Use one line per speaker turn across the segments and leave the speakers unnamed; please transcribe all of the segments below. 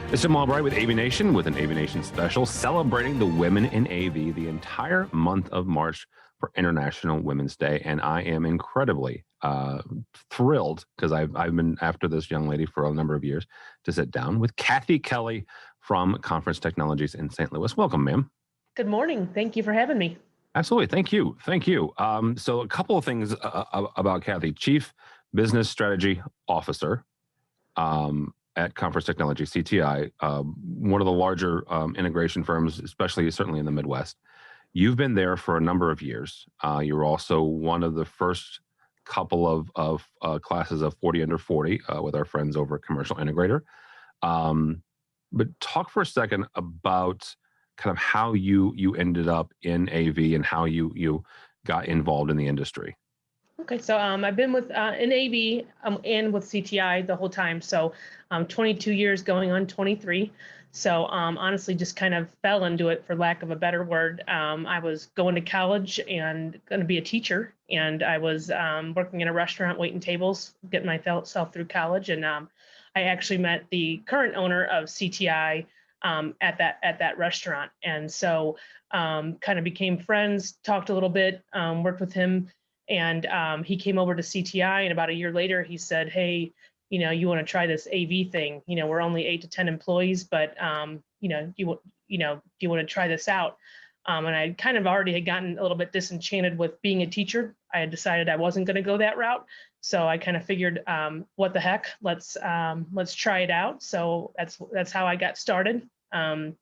This is Tim Albright with AVNation with an AVNation special celebrating the women in AV the entire month of March for International Women's Day. And I am incredibly thrilled because I've been after this young lady for a number of years to sit down with Cathy Kelly from Conference Technologies in St. Louis. Welcome, ma'am.
Good morning. Thank you for having me.
Absolutely. Thank you. Thank you. So a couple of things about Cathy. Chief Business Strategy Officer at Conference Technology, CTI, one of the larger integration firms, certainly in the Midwest. You've been there for a number of years. You were also one of the first couple of classes of 40 under 40 with our friends over at Commercial Integrator. But talk for a second about kind of how you ended up in AV and how you got involved in the industry.
Okay, so I've been with in AV and with CTI the whole time. So 22 years going on 23. So honestly, just kind of fell into it, for lack of a better word. I was going to college and going to be a teacher, and I was working in a restaurant, waiting tables, getting myself through college. And I actually met the current owner of CTI at that restaurant, and so kind of became friends, talked a little bit, worked with him. And he came over to CTI, and about a year later, he said, "Hey, you want to try this AV thing? We're only 8 to 10 employees, but do you want to try this out?" And I kind of already had gotten a little bit disenchanted with being a teacher. I had decided I wasn't going to go that route, so I kind of figured, what the heck, let's try it out. So that's how I got started. And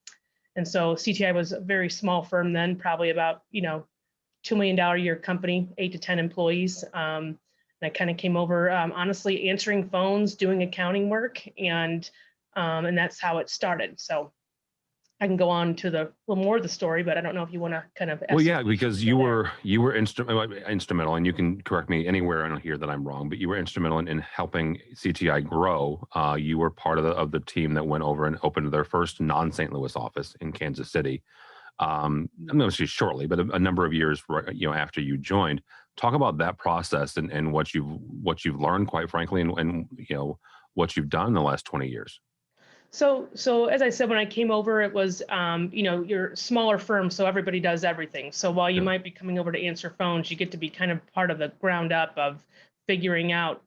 so CTI was a very small firm then, probably about $2 million a year company, 8 to 10 employees. And I kind of came over, honestly, answering phones, doing accounting work, and that's how it started. So I can go on to the little more of the story, but I don't know if you want to kind of.
Well, yeah, because you were instrumental, and you can correct me anywhere in here that I'm wrong, but you were instrumental in helping CTI grow. You were part of the team that went over and opened their first non-St. Louis office in Kansas City. I'm not sure shortly, but a number of years, after you joined. Talk about that process and what you've learned, quite frankly, and what you've done in the last 20 years.
So as I said, when I came over, it was, you're a smaller firm, so everybody does everything. So while you might be coming over to answer phones, you get to be kind of part of the ground up of figuring out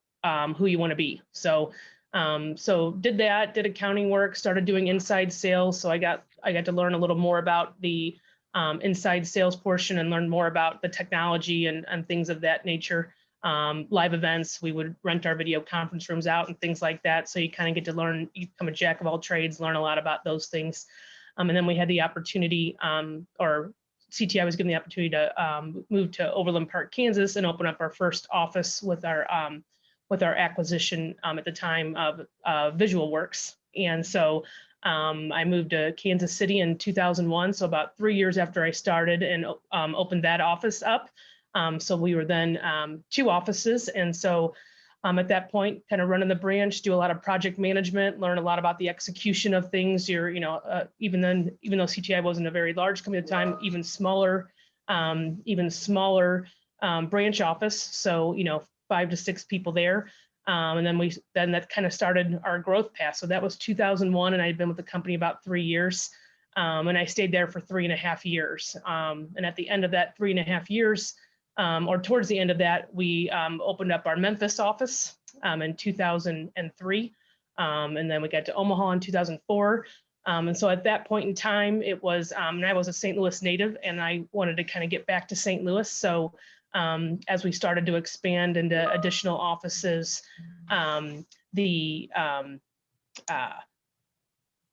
who you want to be. So did accounting work, started doing inside sales. So I got to learn a little more about the inside sales portion and learn more about the technology and things of that nature. Live events, we would rent our video conference rooms out and things like that. So you kind of get to learn, you become a jack of all trades, learn a lot about those things. And then we had the opportunity, or CTI was given the opportunity to move to Overland Park, Kansas, and open up our first office with our acquisition at the time of Visual Works. And so I moved to Kansas City in 2001, so about 3 years after I started, and opened that office up. So we were then 2 offices, and so at that point, kind of running the branch, do a lot of project management, learn a lot about the execution of things. Even though CTI wasn't a very large company at the time, even smaller branch office. So 5 to 6 people there. And then that kind of started our growth path. So that was 2001, and I had been with the company about 3 years. And I stayed there for 3.5 years. And at the end of that 3.5 years, or towards the end of that, we opened up our Memphis office in 2003. And then we got to Omaha in 2004. And so at that point in time, it was, and I was a St. Louis native, and I wanted to kind of get back to St. Louis. So as we started to expand into additional offices, the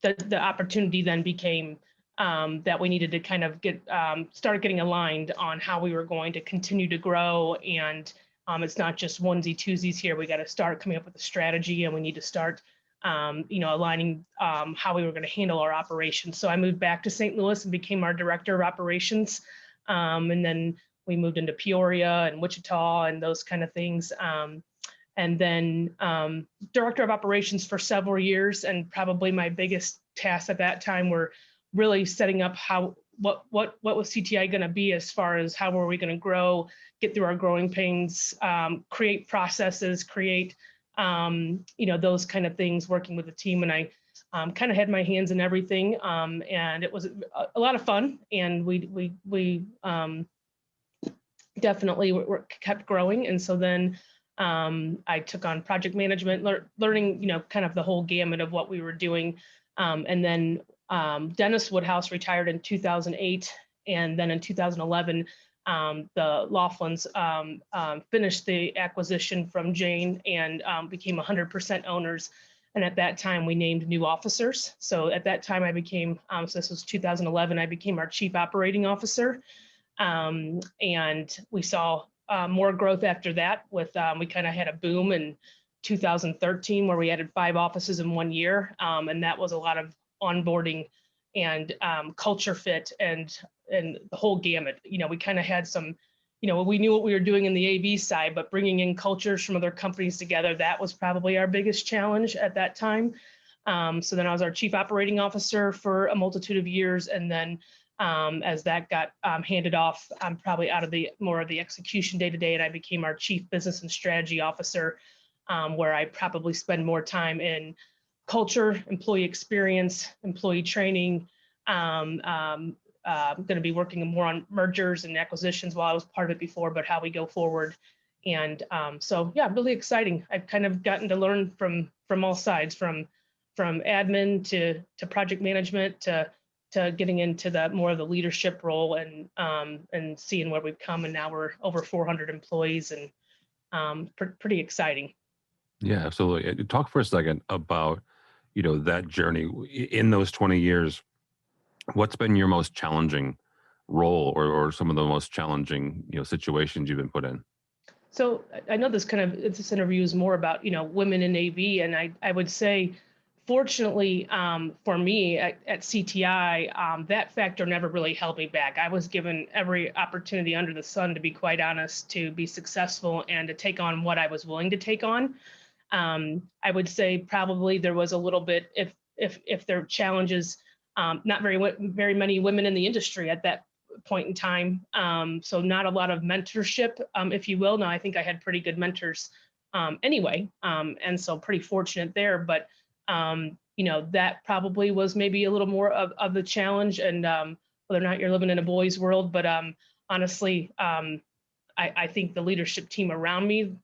opportunity then became that we needed to kind of start getting aligned on how we were going to continue to grow. And it's not just onesie twosies here. We got to start coming up with a strategy, and we need to start aligning how we were going to handle our operations. So I moved back to St. Louis and became our director of operations. And then we moved into Peoria and Wichita and those kind of things. And then director of operations for several years. And probably my biggest tasks at that time were really setting up what was CTI going to be as far as how were we going to grow, get through our growing pains, create processes, create those kind of things, working with the team. And I kind of had my hands in everything. And it was a lot of fun. And we definitely kept growing. And so then I took on project management, learning, kind of the whole gamut of what we were doing. And then Dennis Woodhouse retired in 2008. And then in 2011, the Laughlins finished the acquisition from Jane and became 100% owners. And at that time, we named new officers. So at that time, I became, so this was 2011, I became our chief operating officer. And we saw more growth after that with, we kind of had a boom in 2013 where we added 5 offices in 1 year. And that was a lot of onboarding and culture fit and the whole gamut. We kind of had some, we knew what we were doing in the AV side, but bringing in cultures from other companies together, that was probably our biggest challenge at that time. So then I was our chief operating officer for a multitude of years. And then as that got handed off, I'm probably out of more of the execution day to day, and I became our chief business and strategy officer, where I probably spend more time in culture, employee experience, employee training. I'm going to be working more on mergers and acquisitions while I was part of it before, but how we go forward. And so, yeah, really exciting. I've kind of gotten to learn from all sides, from admin to project management to getting into the more of the leadership role and seeing where we've come. And now we're over 400 employees and pretty exciting.
Yeah, absolutely. Talk for a second about, that journey in those 20 years. What's been your most challenging role or some of the most challenging, situations you've been put in?
So I know this interview is more about, women in AV. And I would say, fortunately for me at CTI, that factor never really held me back. I was given every opportunity under the sun, to be quite honest, to be successful and to take on what I was willing to take on. I would say probably there was a little bit, if there are challenges, not very many women in the industry at that point in time. So not a lot of mentorship, if you will. Now, I think I had pretty good mentors anyway. And so pretty fortunate there, but that probably was maybe a little more of the challenge, and whether or not you're living in a boys' world. But honestly, I think the leadership team around me,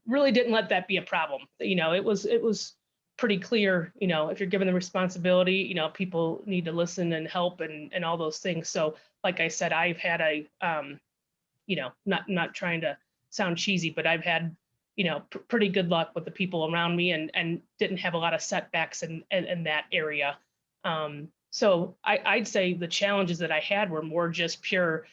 really didn't let that be a problem. It was pretty clear, if you're given the responsibility, people need to listen and help and all those things. So like I said, I've had not trying to sound cheesy, but I've had, pretty good luck with the people around me and didn't have a lot of setbacks in that area. So I'd say the challenges that I had were more just pure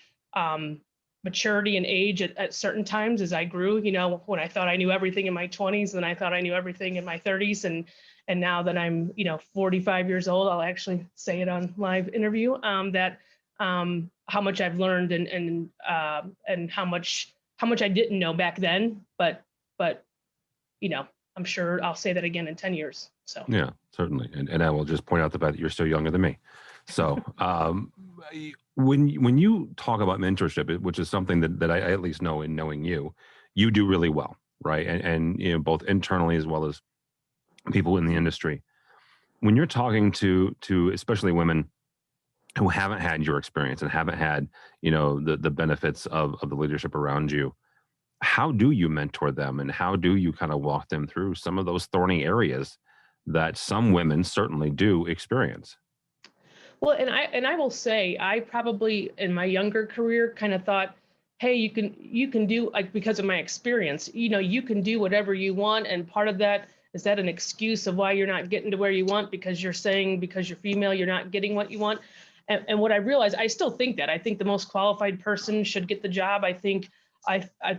maturity and age at certain times as I grew, when I thought I knew everything in my 20s, then I thought I knew everything in my 30s. And now that I'm, 45 years old, I'll actually say it on live interview, that how much I've learned and how much I didn't know back then, but I'm sure I'll say that again in 10 years. So
yeah, certainly. And I will just point out the fact that you're still younger than me. So when you talk about mentorship, which is something that I at least know in knowing you do really well, right? And both internally as well as people in the industry. When you're talking to especially women who haven't had your experience and haven't had, the benefits of the leadership around you, how do you mentor them and how do you kind of walk them through some of those thorny areas that some women certainly do experience?
Well, and I will say, I probably in my younger career kind of thought, hey, you can do, like, because of my experience, you can do whatever you want. And part of that, is that an excuse of why you're not getting to where you want because you're saying because you're female, you're not getting what you want? And what I realized, I still think that. I think the most qualified person should get the job. I think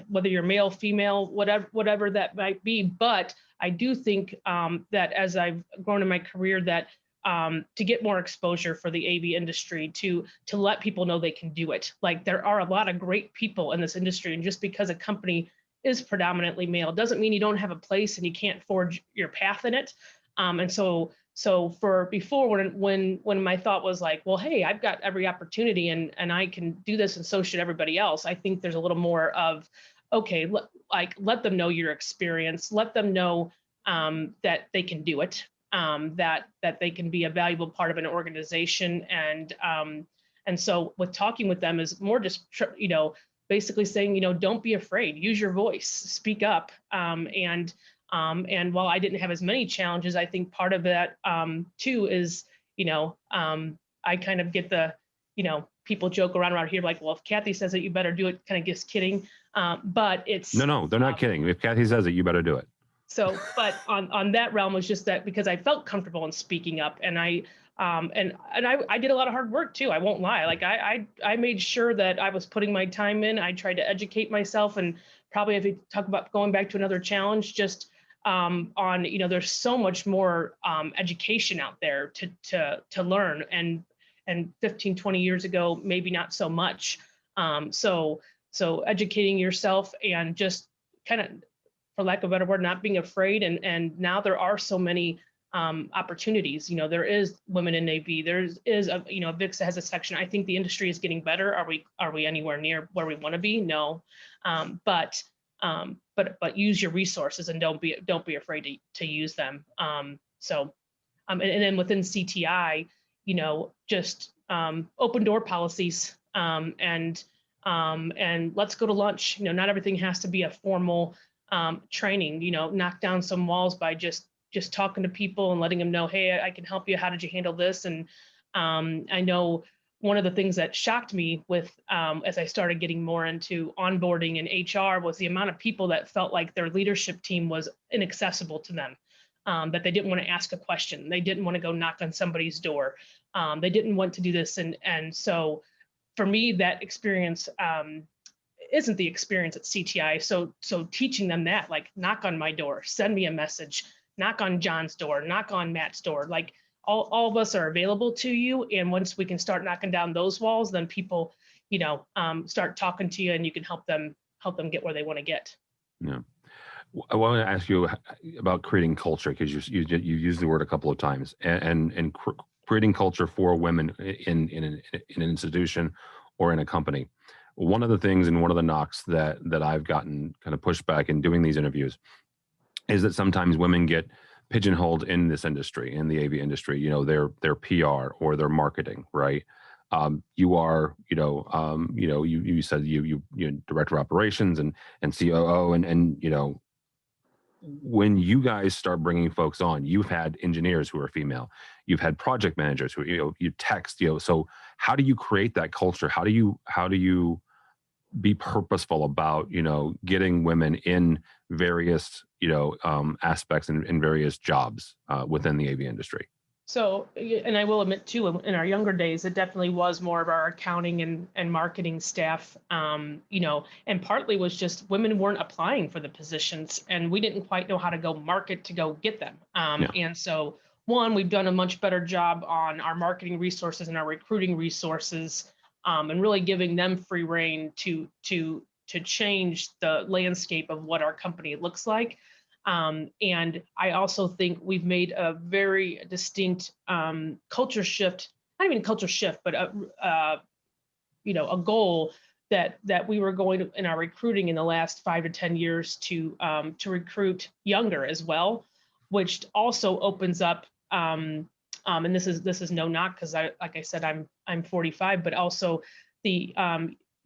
whether you're male, female, whatever that might be. But I do think that as I've grown in my career, that to get more exposure for the AV industry, to let people know they can do it. Like, there are a lot of great people in this industry, and just because a company is predominantly male doesn't mean you don't have a place and you can't forge your path in it. And so for before, when my thought was like, well, hey, I've got every opportunity and I can do this, and so should everybody else. I think there's a little more of, okay, let them know your experience, let them know that they can do it, that they can be a valuable part of an organization. And so with talking with them is more just, basically saying, don't be afraid, use your voice, speak up. And while I didn't have as many challenges, I think part of that too is, I kind of get the, people joke around here like, well, if Cathy says it, you better do it, kind of just kidding. But it's
No, they're not kidding. If Cathy says it, you better do it.
so, but on that realm was just that because I felt comfortable in speaking up, and I did a lot of hard work too. I won't lie. Like I made sure that I was putting my time in. I tried to educate myself, and probably if you talk about going back to another challenge, just on, there's so much more education out there to learn, and 15, 20 years ago, maybe not so much. So educating yourself and just kind of, for lack of a better word, not being afraid. And now there are so many opportunities. There is women in AV. There is VIXA has a section. I think the industry is getting better. Are we anywhere near where we want to be? No, but use your resources and don't be afraid to use them. And then within CTI, just open door policies, and let's go to lunch. Not everything has to be a formal training. Knock down some walls by just talking to people and letting them know, hey, I can help you. How did you handle this? And I know one of the things that shocked me with as I started getting more into onboarding and HR was the amount of people that felt like their leadership team was inaccessible to them, that they didn't want to ask a question. They didn't want to go knock on somebody's door. They didn't want to do this. And so for me, that experience isn't the experience at CTI. So teaching them that, like, knock on my door, send me a message, knock on John's door, knock on Matt's door, like all of us are available to you. And once we can start knocking down those walls, then people, start talking to you, and you can help them get where they want to get.
Yeah. I want to ask you about creating culture, because you used the word a couple of times, and creating culture for women in an institution or in a company. One of the things and one of the knocks that I've gotten kind of pushback in doing these interviews is that sometimes women get pigeonholed in this industry, in the AV industry, their PR or their marketing, right? You are, you said you director of operations and COO, and when you guys start bringing folks on, you've had engineers who are female, you've had project managers who, you text, so how do you create that culture? How do you be purposeful about, getting women in various, aspects and various jobs within the AV industry?
So, and I will admit too, in our younger days, it definitely was more of our accounting and marketing staff, and partly was just women weren't applying for the positions, and we didn't quite know how to go market to go get them. And so, we've done a much better job on our marketing resources and our recruiting resources, and really giving them free rein to change the landscape of what our company looks like. And I also think we've made a very distinct culture shift, not even culture shift, but a goal that we were going to, in our recruiting in the last 5 to 10 years, to recruit younger as well, which also opens up. And this is no knock, because like I said, I'm 45, but also the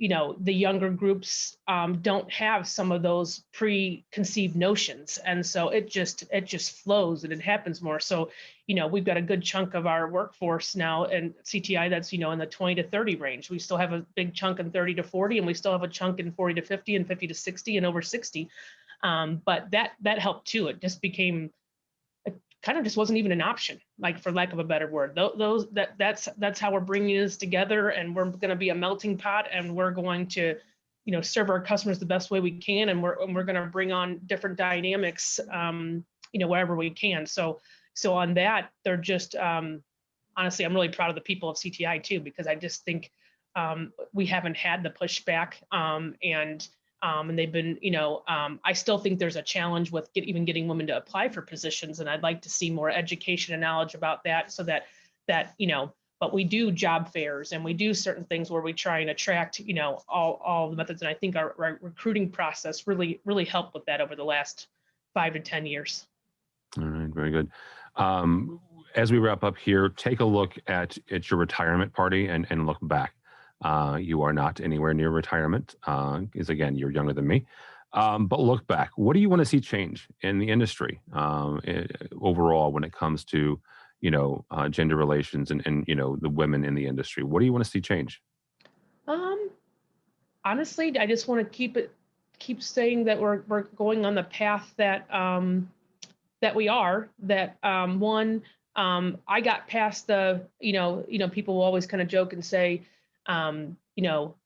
the younger groups don't have some of those preconceived notions, and so it just flows and it happens more. So we've got a good chunk of our workforce now in CTI that's in the 20 to 30 range. We still have a big chunk in 30 to 40, and we still have a chunk in 40 to 50 and 50 to 60 and over 60. But that helped too. It just became, kind of just wasn't even an option, like, for lack of a better word. That's how we're bringing this together, and we're going to be a melting pot, and we're going to serve our customers the best way we can, and we're going to bring on different dynamics wherever we can. So on that, they're just honestly, I'm really proud of the people of CTI too, because I just think we haven't had the pushback, and they've been, I still think there's a challenge with even getting women to apply for positions. And I'd like to see more education and knowledge about that, so that but we do job fairs and we do certain things where we try and attract, all the methods. And I think our recruiting process really helped with that over the last 5 to 10 years.
All right, very good. As we wrap up here, take a look at your retirement party and look back. You are not anywhere near retirement, because again, you're younger than me. But look back. What do you want to see change in the industry overall when it comes to, gender relations and the women in the industry? What do you want to see change?
Honestly, I just want to keep saying that we're going on the path that we are. That I got past the people will always kind of joke and say,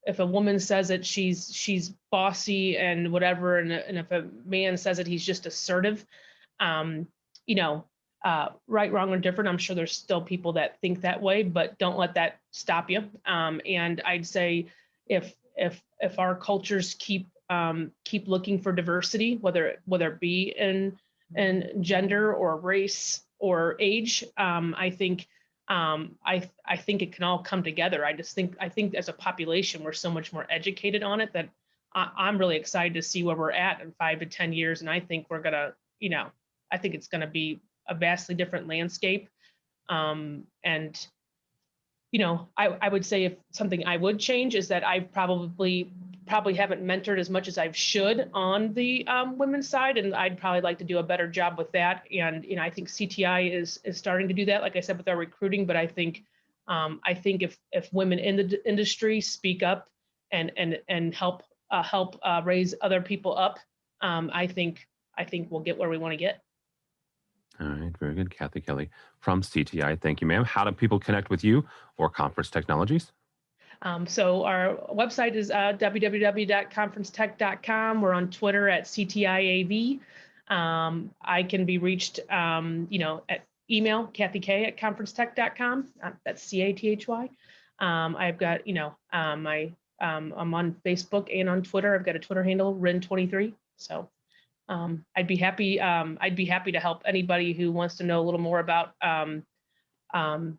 if a woman says it, she's bossy and whatever, and if a man says it, he's just assertive. Right, wrong, or different. I'm sure there's still people that think that way, but don't let that stop you. And I'd say if our cultures keep looking for diversity, whether it be in gender or race or age, I think it can all come together. I think as a population, we're so much more educated on it that I'm really excited to see where we're at in 5 to 10 years. And I think we're gonna, I think it's gonna be a vastly different landscape. I would say if something I would change is that I probably haven't mentored as much as I should on the women's side, and I'd probably like to do a better job with that. And I think CTI is starting to do that, like I said, with our recruiting. But I think if women in the industry speak up and help raise other people up, I think we'll get where we want to get.
All right, very good. Cathy Kelly from CTI. Thank you, ma'am. How do people connect with you or Conference Technologies?
So our website is www.conferencetech.com. We're on Twitter at CTIAV. I can be reached, at email, kathyk@conferencetech.com. That's CATHY. I've got, I'm on Facebook and on Twitter. I've got a Twitter handle, Rin23. So I'd be happy to help anybody who wants to know a little more about AV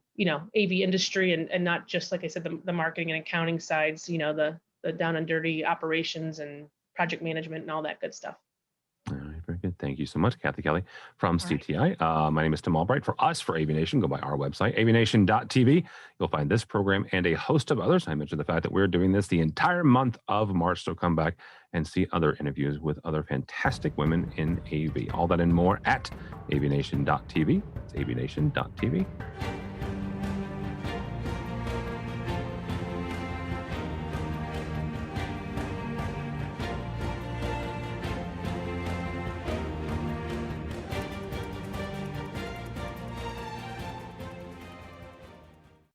industry and not just, like I said, the marketing and accounting sides, the down and dirty operations and project management and all that good stuff.
All right, very good. Thank you so much, Cathy Kelly from
All right.
CTI. My name is Tim Albright. For AVNation, go by our website, avnation.tv. You'll find this program and a host of others. I mentioned the fact that we're doing this the entire month of March, so come back and see other interviews with other fantastic women in AV. All that and more at avnation.tv. It's avnation.tv.